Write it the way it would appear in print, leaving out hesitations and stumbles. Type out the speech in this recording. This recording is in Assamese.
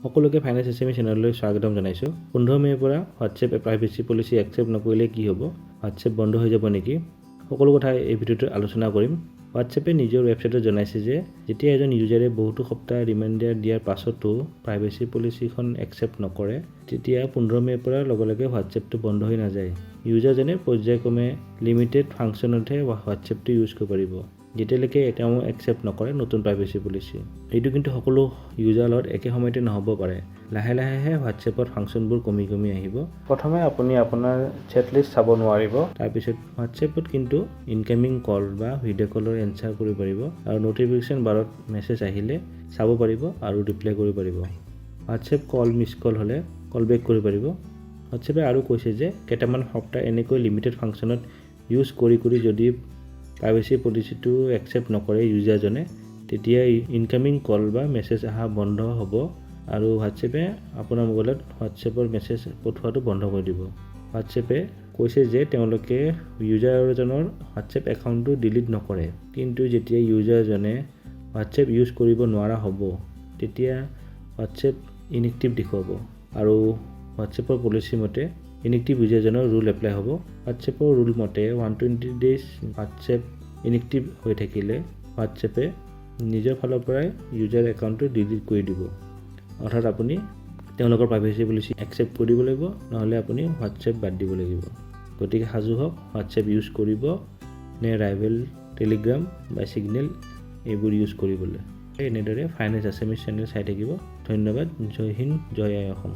সকলোকে ফাইনেন্স এছএমই চেনেললৈ স্বাগতম জনাইছোঁ। 15 মে'ৰ পৰা হোৱাটছএপ প্ৰাইভেচি পলিচি একচেপ্ট নকৰিলে কি হ'ব? হোৱাটছএপ বন্ধ হৈ যাব নেকি? সকলো কথা এই ভিডিঅ'টোত আলোচনা কৰিম। হোৱাটছএপে নিজৰ ৱেবছাইটত জনাইছে যে যেতিয়া এজন ইউজাৰে বহুতো সপ্তাহ ৰিমাইণ্ডাৰ দিয়াৰ পাছতো প্ৰাইভেচি পলিচিখন একচেপ্ট নকৰে, তেতিয়া 15 মে'ৰ পৰা লগে লগে হোৱাটছএপটো বন্ধ হৈ নাযায়। ইউজাৰজনে পৰ্যায়ক্ৰমে লিমিটেড ফাংচনতহে হোৱাটছএপটো ইউজ কৰিব পাৰিব, যেতিয়ালৈকে তেওঁ একচেপ্ট নকৰে নতুন প্ৰাইভেচি পলিচি। এইটো কিন্তু সকলো ইউজাৰৰ লগত একে সময়তে নহ'ব পাৰে। লাহে লাহেহে হোৱাটছএপত ফাংচনবোৰ কমি আহিব। প্ৰথমে আপুনি আপোনাৰ চেট লিষ্ট চাব নোৱাৰিব। তাৰপিছত হোৱাটছএপত কিন্তু ইনকামিং কল বা ভিডিঅ' কলৰ এনচাৰ কৰিব পাৰিব আৰু ন'টিফিকেশ্যন বাৰত মেছেজ আহিলে চাব পাৰিব আৰু ৰিপ্লাই কৰিব পাৰিব। হোৱাটছএপ কল মিছ কল হ'লে কল বেক কৰিব পাৰিব। হোৱাটছএপে আৰু কৈছে যে কেইটামান সপ্তাহ এনেকৈ লিমিটেড ফাংচনত ইউজ কৰি যদি প্ৰাইভেচি পলিচিটো একচেপ্ট নকৰে ইউজাৰজনে, তেতিয়া ইনকামিং কল বা মেছেজ অহা বন্ধ হ'ব আৰু হোৱাটছএপে আপোনাৰ মোবাইলত হোৱাটছএপৰ মেছেজ পঠোৱাটো বন্ধ কৰি দিব। হোৱাটছএপে কৈছে যে তেওঁলোকে ইউজাৰজনৰ হোৱাটছএপ একাউণ্টটো ডিলিট নকৰে, কিন্তু যেতিয়া ইউজাৰজনে হোৱাটছএপ ইউজ কৰিব নোৱাৰা হ'ব, তেতিয়া হোৱাটছএপ ইনএক্টিভ দেখুৱাব আৰু হোৱাটছএপৰ পলিচি মতে ইনএক্টিভ ইউজাৰজনৰ ৰুল এপ্লাই হ'ব। হোৱাটছএপৰ ৰুল মতে 120 ডেইজ হোৱাটছএপ ইনএক্টিভ হৈ থাকিলে হোৱাটছএপে নিজৰ ফালৰ পৰাই ইউজাৰ একাউণ্টটো ডিলিট কৰি দিব। অৰ্থাৎ আপুনি তেওঁলোকৰ প্ৰাইভেচি পলিচি একচেপ্ট কৰিব লাগিব, নহ'লে আপুনি হোৱাটছএপ বাদ দিব লাগিব। গতিকে সাজু হওক, হোৱাটছএপ ইউজ কৰিব নে ৰাইভেল, টেলিগ্ৰাম বা ছিগনেল এইবোৰ ইউজ কৰিবলৈ। এনেদৰে ফাইনেন্স এছএমই চেনেল চাই থাকিব। ধন্যবাদ। জয় হিন্দ, জয় আই অসম।